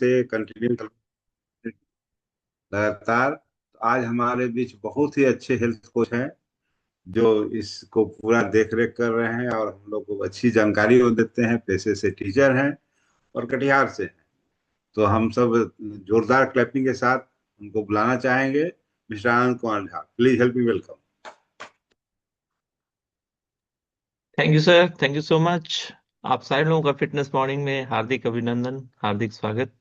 से कंटिन्यू लगातार। तो आज हमारे बीच बहुत ही अच्छे हेल्थ कोच हैं जो इसको पूरा देख रेख कर रहे हैं और हम लोग को अच्छी जानकारी वो देते हैं। पेशे से टीचर हैं और कटिहार से हैं। तो हम सब जोरदार क्लैपिंग के साथ उनको बुलाना चाहेंगे। Mister Anand Kumar Jha, please help me welcome. Thank you sir, thank you so much. आप सारे लोगों का फिटनेस मॉर्निंग में हार्दिक अभिनंदन, हार्दिक स्वागत।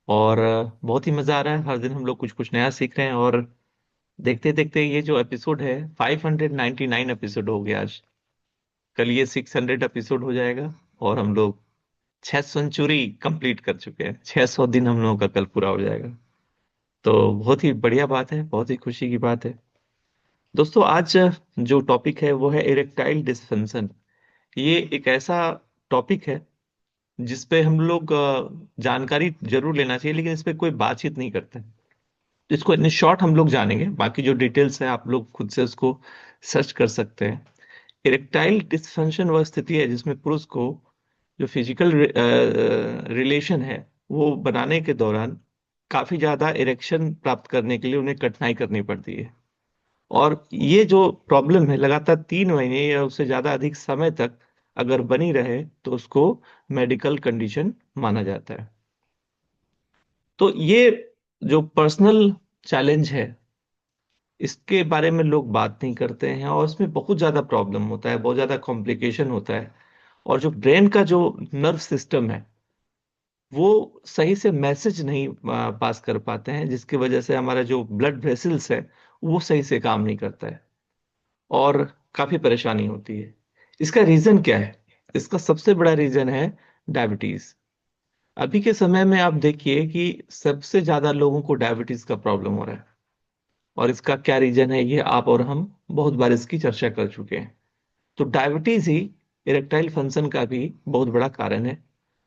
और बहुत ही मजा आ रहा है। हर दिन हम लोग कुछ कुछ नया सीख रहे हैं और देखते देखते ये जो एपिसोड है 599 एपिसोड हो गया आज। कल ये 600 एपिसोड हो जाएगा और हम लोग 6 सेंचुरी कंप्लीट कर चुके हैं। 600 दिन हम लोगों का कल पूरा हो जाएगा। तो बहुत ही बढ़िया बात है, बहुत ही खुशी की बात है। दोस्तों, आज जो टॉपिक है वो है इरेक्टाइल डिसफंक्शन। ये एक ऐसा टॉपिक है जिस पे हम लोग जानकारी जरूर लेना चाहिए, लेकिन इस पे कोई बातचीत नहीं करते। तो इसको इन शॉर्ट हम लोग जानेंगे, बाकी जो डिटेल्स है आप लोग खुद से उसको सर्च कर सकते हैं। इरेक्टाइल डिसफंक्शन वह स्थिति है जिसमें पुरुष को जो फिजिकल रिलेशन है वो बनाने के दौरान काफी ज्यादा इरेक्शन प्राप्त करने के लिए उन्हें कठिनाई करनी पड़ती है। और ये जो प्रॉब्लम है लगातार 3 महीने या उससे ज्यादा अधिक समय तक अगर बनी रहे तो उसको मेडिकल कंडीशन माना जाता है। तो ये जो पर्सनल चैलेंज है इसके बारे में लोग बात नहीं करते हैं और इसमें बहुत ज्यादा प्रॉब्लम होता है, बहुत ज्यादा कॉम्प्लिकेशन होता है। और जो ब्रेन का जो नर्व सिस्टम है वो सही से मैसेज नहीं पास कर पाते हैं, जिसकी वजह से हमारा जो ब्लड वेसल्स है वो सही से काम नहीं करता है और काफी परेशानी होती है। इसका रीजन क्या है? इसका सबसे बड़ा रीजन है डायबिटीज। अभी के समय में आप देखिए कि सबसे ज्यादा लोगों को डायबिटीज का प्रॉब्लम हो रहा है। और इसका क्या रीजन है ये आप और हम बहुत बार इसकी चर्चा कर चुके हैं। तो डायबिटीज ही इरेक्टाइल फंक्शन का भी बहुत बड़ा कारण है।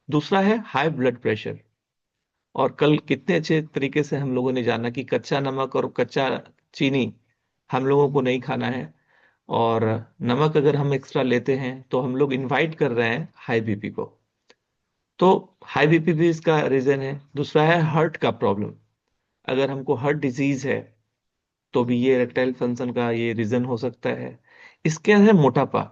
दूसरा है हाई ब्लड प्रेशर। और कल कितने अच्छे तरीके से हम लोगों ने जाना कि कच्चा नमक और कच्चा चीनी हम लोगों को नहीं खाना है। और नमक अगर हम एक्स्ट्रा लेते हैं तो हम लोग इनवाइट कर रहे हैं हाई बीपी को। तो हाई बीपी भी इसका रीजन है। दूसरा है हार्ट का प्रॉब्लम। अगर हमको हार्ट डिजीज है तो भी ये इरेक्टाइल फंक्शन का ये रीजन हो सकता है। इसके है मोटापा।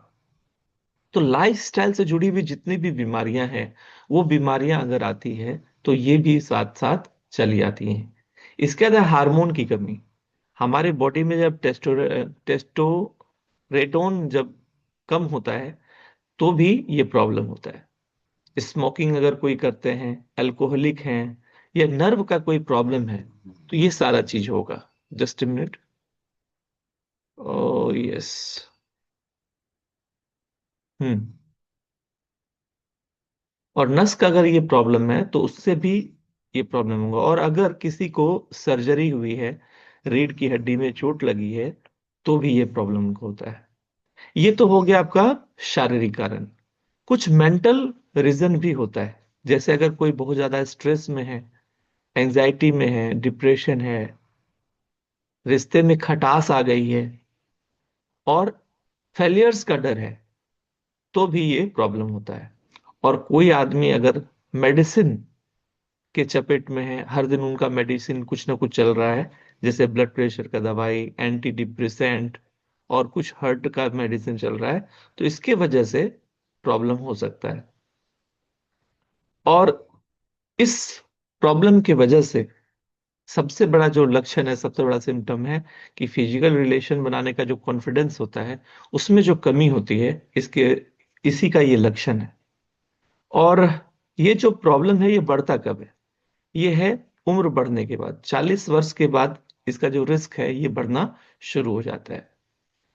तो लाइफस्टाइल से जुड़ी हुई जितनी भी बीमारियां हैं वो बीमारियां अगर आती है तो ये भी साथ साथ चली आती हैं। इसके बाद है हार्मोन की कमी। हमारे बॉडी में जब टेस्टोरेटोन जब कम होता है तो भी ये प्रॉब्लम होता है। स्मोकिंग अगर कोई करते हैं, अल्कोहलिक हैं, या नर्व का कोई प्रॉब्लम है तो ये सारा चीज होगा। Just a minute. Oh yes. Hmm. और नस का अगर ये प्रॉब्लम है तो उससे भी ये प्रॉब्लम होगा। और अगर किसी को सर्जरी हुई है, रीढ़ की हड्डी में चोट लगी है, तो भी ये प्रॉब्लम होता है। ये तो हो गया आपका शारीरिक कारण। कुछ मेंटल रीजन भी होता है। जैसे अगर कोई बहुत ज्यादा स्ट्रेस में है, एंजाइटी में है, डिप्रेशन है, रिश्ते में खटास आ गई है और फेलियर्स का डर है, तो भी ये प्रॉब्लम होता है। और कोई आदमी अगर मेडिसिन के चपेट में है, हर दिन उनका मेडिसिन कुछ ना कुछ चल रहा है, जैसे ब्लड प्रेशर का दवाई, एंटी डिप्रेसेंट और कुछ हार्ट का मेडिसिन चल रहा है, तो इसके वजह से प्रॉब्लम हो सकता है। और इस प्रॉब्लम की वजह से सबसे बड़ा जो लक्षण है, सबसे बड़ा सिम्टम है कि फिजिकल रिलेशन बनाने का जो कॉन्फिडेंस होता है उसमें जो कमी होती है, इसके इसी का ये लक्षण है। और ये जो प्रॉब्लम है ये बढ़ता कब है? ये है उम्र बढ़ने के बाद, 40 वर्ष के बाद इसका जो रिस्क है ये बढ़ना शुरू हो जाता है।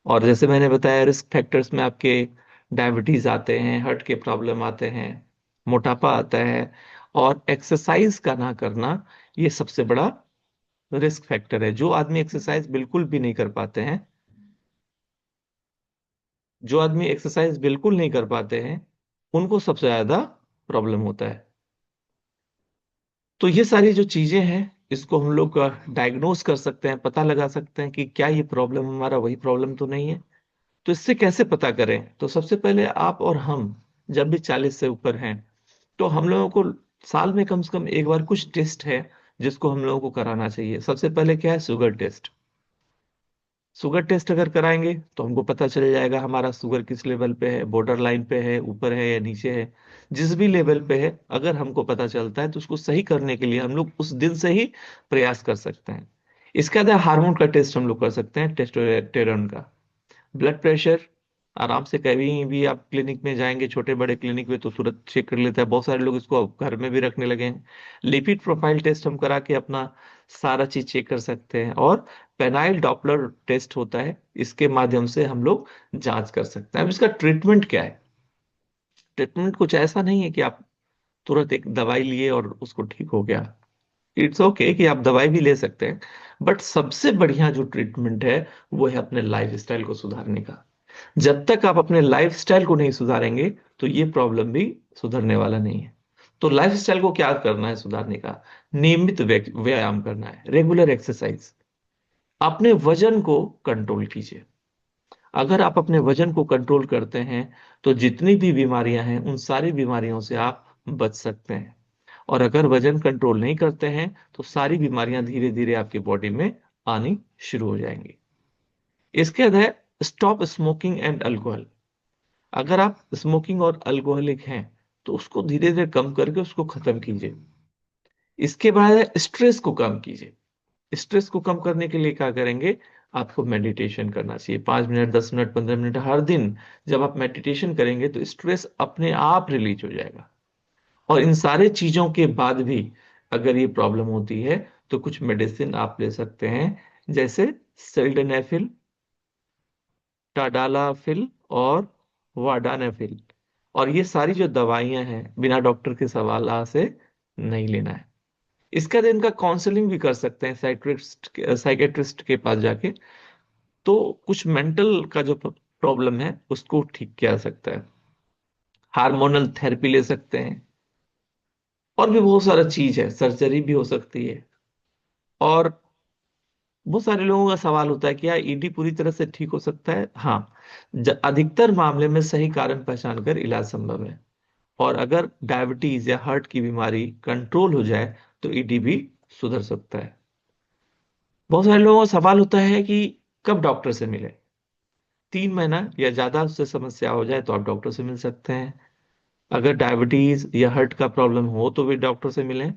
और जैसे मैंने बताया, रिस्क फैक्टर्स में आपके डायबिटीज आते हैं, हार्ट के प्रॉब्लम आते हैं, मोटापा आता है, और एक्सरसाइज का ना करना ये सबसे बड़ा रिस्क फैक्टर है। जो आदमी एक्सरसाइज बिल्कुल भी नहीं कर पाते हैं, जो आदमी एक्सरसाइज बिल्कुल नहीं कर पाते हैं उनको सबसे ज्यादा प्रॉब्लम होता है। तो ये सारी जो चीजें हैं इसको हम लोग डायग्नोस कर सकते हैं, पता लगा सकते हैं कि क्या ये प्रॉब्लम हमारा वही प्रॉब्लम तो नहीं है। तो इससे कैसे पता करें? तो सबसे पहले आप और हम जब भी 40 से ऊपर हैं तो हम लोगों को साल में कम से कम एक बार कुछ टेस्ट है जिसको हम लोगों को कराना चाहिए। सबसे पहले क्या है, शुगर टेस्ट। शुगर टेस्ट अगर कराएंगे तो हमको पता चल जाएगा हमारा शुगर किस लेवल पे है, बॉर्डर लाइन पे है, ऊपर है या नीचे है। जिस भी लेवल पे है अगर हमको पता चलता है तो उसको सही करने के लिए हम लोग उस दिन से ही प्रयास कर सकते हैं। इसके अलावा हार्मोन का टेस्ट हम लोग कर सकते हैं, टेस्टोस्टेरोन का। ब्लड प्रेशर आराम से कहीं भी आप क्लिनिक में जाएंगे, छोटे बड़े क्लिनिक में, तो तुरंत चेक कर लेता है। बहुत सारे लोग इसको अब घर में भी रखने लगे हैं। लिपिड प्रोफाइल टेस्ट हम करा के अपना सारा चीज चेक कर सकते हैं। और पेनाइल डॉपलर टेस्ट होता है, इसके माध्यम से हम लोग जांच कर सकते हैं। अब इसका ट्रीटमेंट क्या है? ट्रीटमेंट कुछ ऐसा नहीं है कि आप तुरंत एक दवाई लिए और उसको ठीक हो गया। इट्स ओके कि आप दवाई भी ले सकते हैं, बट सबसे बढ़िया जो ट्रीटमेंट है वो है अपने लाइफ स्टाइल को सुधारने का। जब तक आप अपने लाइफस्टाइल को नहीं सुधारेंगे तो ये प्रॉब्लम भी सुधरने वाला नहीं है। तो लाइफस्टाइल को क्या करना है सुधारने का? नियमित व्यायाम करना है, रेगुलर एक्सरसाइज। अपने वजन को कंट्रोल कीजिए। अगर आप अपने वजन को कंट्रोल करते हैं तो जितनी भी बीमारियां हैं उन सारी बीमारियों से आप बच सकते हैं। और अगर वजन कंट्रोल नहीं करते हैं तो सारी बीमारियां धीरे धीरे आपकी बॉडी में आनी शुरू हो जाएंगी। इसके बाद है स्टॉप स्मोकिंग एंड अल्कोहल। अगर आप स्मोकिंग और अल्कोहलिक हैं तो उसको धीरे धीरे कम करके उसको खत्म कीजिए। इसके बाद है स्ट्रेस को कम कीजिए। स्ट्रेस को कम करने के लिए क्या करेंगे? आपको मेडिटेशन करना चाहिए, 5 मिनट, 10 मिनट, 15 मिनट हर दिन। जब आप मेडिटेशन करेंगे तो स्ट्रेस अपने आप रिलीज हो जाएगा। और इन सारे चीजों के बाद भी अगर ये प्रॉब्लम होती है तो कुछ मेडिसिन आप ले सकते हैं, जैसे सिल्डेनाफिल, टाडालाफिल और वाडानाफिल। और ये सारी जो दवाइयां हैं बिना डॉक्टर के सलाह से नहीं लेना है। इसका दिन इनका काउंसलिंग भी कर सकते हैं साइकेट्रिस्ट के पास जाके। तो कुछ मेंटल का जो प्रॉब्लम है उसको ठीक किया जा सकता है। हार्मोनल थेरेपी ले सकते हैं। और भी बहुत सारा चीज है, सर्जरी भी हो सकती है। और बहुत सारे लोगों का सवाल होता है कि यार ईडी पूरी तरह से ठीक हो सकता है? हाँ, अधिकतर मामले में सही कारण पहचान कर इलाज संभव है। और अगर डायबिटीज या हार्ट की बीमारी कंट्रोल हो जाए तो ईडी भी सुधर सकता है। बहुत सारे लोगों का सवाल होता है कि कब डॉक्टर से मिले? 3 महीना या ज्यादा उससे समस्या हो जाए तो आप डॉक्टर से मिल सकते हैं। अगर डायबिटीज या हार्ट का प्रॉब्लम हो तो भी डॉक्टर से मिलें।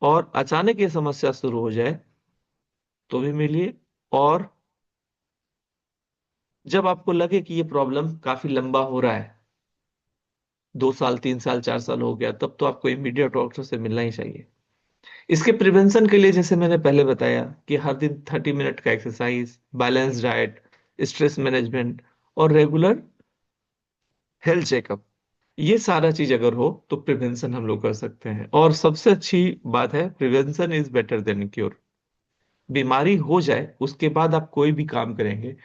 और अचानक ये समस्या शुरू हो जाए तो भी मिलिए। और जब आपको लगे कि ये प्रॉब्लम काफी लंबा हो रहा है, 2 साल, 3 साल, 4 साल हो गया, तब तो आपको इमीडिएट डॉक्टर से मिलना ही चाहिए। इसके प्रिवेंशन के लिए जैसे मैंने पहले बताया कि हर दिन 30 मिनट का exercise, balance diet, stress management और रेगुलर हेल्थ चेकअप, ये सारा चीज अगर हो तो प्रिवेंशन हम लोग कर सकते हैं। और सबसे अच्छी बात है, prevention is better than cure. बीमारी हो जाए उसके बाद आप कोई भी काम करेंगे,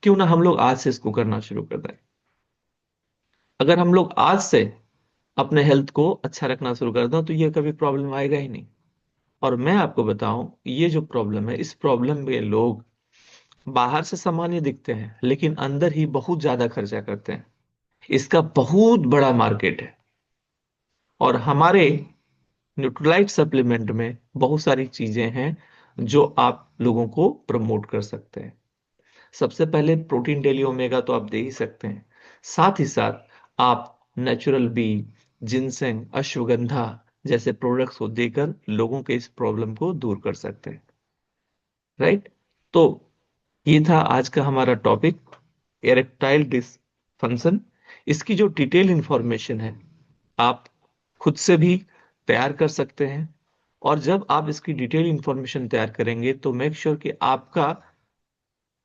क्यों ना हम लोग आज से इसको करना शुरू कर दें। अगर हम लोग आज से अपने हेल्थ को अच्छा रखना शुरू कर दें तो ये कभी प्रॉब्लम आएगा ही नहीं। और मैं आपको बताऊं, ये जो प्रॉब्लम है, इस प्रॉब्लम में लोग बाहर से सामान्य दिखते हैं लेकिन अंदर ही बहुत ज्यादा खर्चा करते हैं। इसका बहुत बड़ा मार्केट है। और हमारे न्यूट्रोलाइट सप्लीमेंट में बहुत सारी चीजें हैं जो आप लोगों को प्रमोट कर सकते हैं। सबसे पहले प्रोटीन डेली ओमेगा तो आप दे ही सकते हैं। साथ ही साथ आप नेचुरल बी, जिनसेंग, अश्वगंधा जैसे प्रोडक्ट्स को देकर लोगों के इस प्रॉब्लम को दूर कर सकते हैं। राइट? तो ये था आज का हमारा टॉपिक, एरेक्टाइल डिसफंक्शन। इसकी जो डिटेल इंफॉर्मेशन है आप खुद से भी तैयार कर सकते हैं। और जब आप इसकी डिटेल इंफॉर्मेशन तैयार करेंगे तो मेक श्योर कि आपका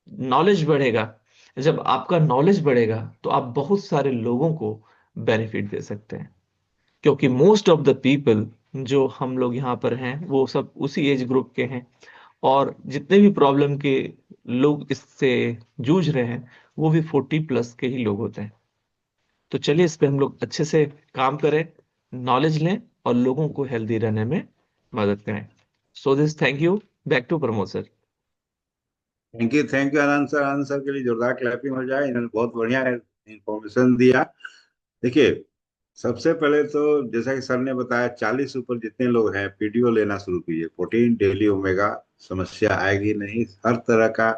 नॉलेज बढ़ेगा। जब आपका नॉलेज बढ़ेगा तो आप बहुत सारे लोगों को बेनिफिट दे सकते हैं। क्योंकि मोस्ट ऑफ द पीपल जो हम लोग यहाँ पर हैं वो सब उसी एज ग्रुप के हैं। और जितने भी प्रॉब्लम के लोग इससे जूझ रहे हैं वो भी 40+ के ही लोग होते हैं। तो चलिए इस पे हम लोग अच्छे से काम करें, नॉलेज लें और लोगों को हेल्दी रहने में मदद करें। So this, thank you. Back to Pramod sir. Thank you Anand sir के लिए जोरदार क्लैपिंग हो जाए, इन्होंने बहुत बढ़िया इंफॉर्मेशन दिया। देखिए, सबसे पहले तो जैसा कि सर ने बताया, 40 ऊपर जितने लोग हैं पीडीओ लेना शुरू कीजिए। प्रोटीन डेली ओमेगा, समस्या आएगी नहीं। हर तरह का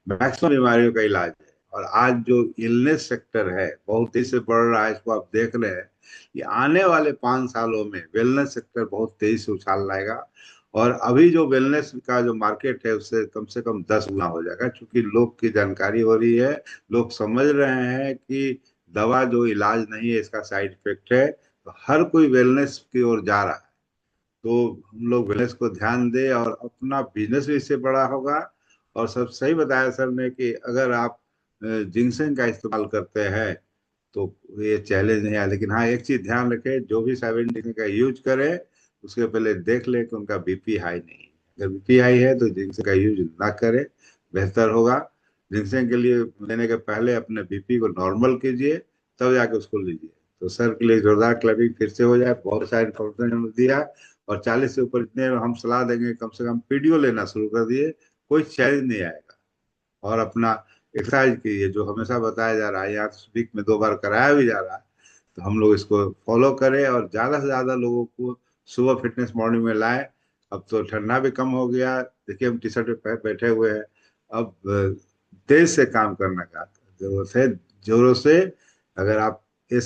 मैक्सिमम बीमारियों का इलाज है। और आज जो इलनेस सेक्टर है बहुत तेजी से बढ़ रहा है, इसको आप देख रहे हैं। ये आने वाले 5 सालों में वेलनेस सेक्टर बहुत तेजी से उछाल लाएगा। और अभी जो वेलनेस का जो मार्केट है उससे कम 10 गुना हो जाएगा, क्योंकि लोग की जानकारी हो रही है। लोग समझ रहे हैं कि दवा जो इलाज नहीं है, इसका साइड इफेक्ट है। तो हर कोई वेलनेस की ओर जा रहा है। तो हम लोग वेलनेस को ध्यान दें और अपना बिजनेस भी इससे बड़ा होगा। और सब सही बताया सर ने कि अगर आप जिंक्सन का इस्तेमाल करते हैं तो ये चैलेंज नहीं है। लेकिन हाँ, एक चीज ध्यान रखें, जो भी साइलेंट का यूज करे उसके पहले देख ले कि उनका बीपी हाई नहीं है। अगर बीपी हाई है तो जिंक्सन का यूज ना करे, बेहतर होगा। जिंक्सन के लिए लेने के पहले अपने बीपी को नॉर्मल कीजिए, तब जाके उसको लीजिए। तो सर के लिए जोरदार क्लैपिंग फिर से हो जाए। बहुत सारी इन्फॉर्मेशन हमने दिया। और 40 से ऊपर जितने हम सलाह देंगे, कम से कम पीडीओ लेना शुरू कर दिए, कोई चैलेंज नहीं आएगा। और अपना एक्सरसाइज कीजिए, जो हमेशा बताया जा रहा है, यहाँ तो वीक में 2 बार कराया भी जा रहा है। तो हम लोग इसको फॉलो करें और ज्यादा से ज्यादा लोगों को सुबह फिटनेस मॉर्निंग में लाएं। अब तो ठंडा भी कम हो गया, देखिए हम टी शर्ट पे बैठे हुए हैं। अब तेज से काम करने का जरूरत है, जोरों से। अगर आप